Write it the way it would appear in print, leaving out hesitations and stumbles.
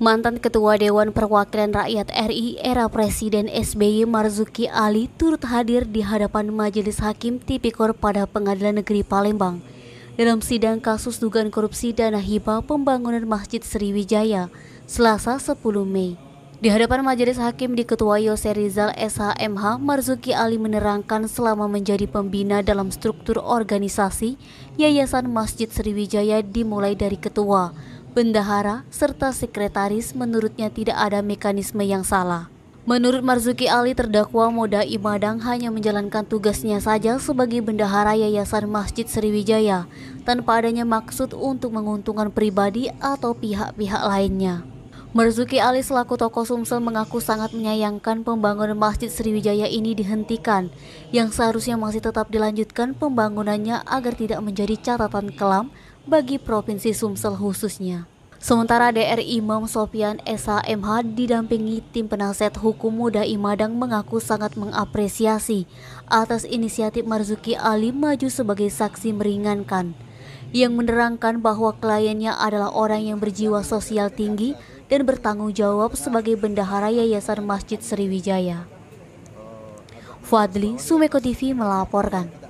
Mantan Ketua Dewan Perwakilan Rakyat RI era Presiden SBY Marzuki Ali turut hadir di hadapan Majelis Hakim Tipikor pada Pengadilan Negeri Palembang dalam sidang kasus dugaan korupsi dana hibah pembangunan Masjid Sriwijaya, Selasa 10 Mei. Di hadapan Majelis Hakim diketuai Yose Rizal SHMH, Marzuki Ali menerangkan selama menjadi pembina dalam struktur organisasi Yayasan Masjid Sriwijaya dimulai dari ketua, bendahara, serta sekretaris, menurutnya tidak ada mekanisme yang salah. Menurut Marzuki Ali, terdakwa Moda Imadang hanya menjalankan tugasnya saja sebagai bendahara Yayasan Masjid Sriwijaya tanpa adanya maksud untuk menguntungkan pribadi atau pihak-pihak lainnya. Marzuki Ali selaku tokoh Sumsel mengaku sangat menyayangkan pembangunan Masjid Sriwijaya ini dihentikan, yang seharusnya masih tetap dilanjutkan pembangunannya agar tidak menjadi catatan kelam bagi Provinsi Sumsel khususnya. Sementara DR Imam Sofyan SHMH didampingi tim penasihat hukum Moda Imadang mengaku sangat mengapresiasi atas inisiatif Marzuki Ali maju sebagai saksi meringankan, yang menerangkan bahwa kliennya adalah orang yang berjiwa sosial tinggi dan bertanggung jawab sebagai bendahara Yayasan Masjid Sriwijaya. Fadli, Sumeko TV melaporkan.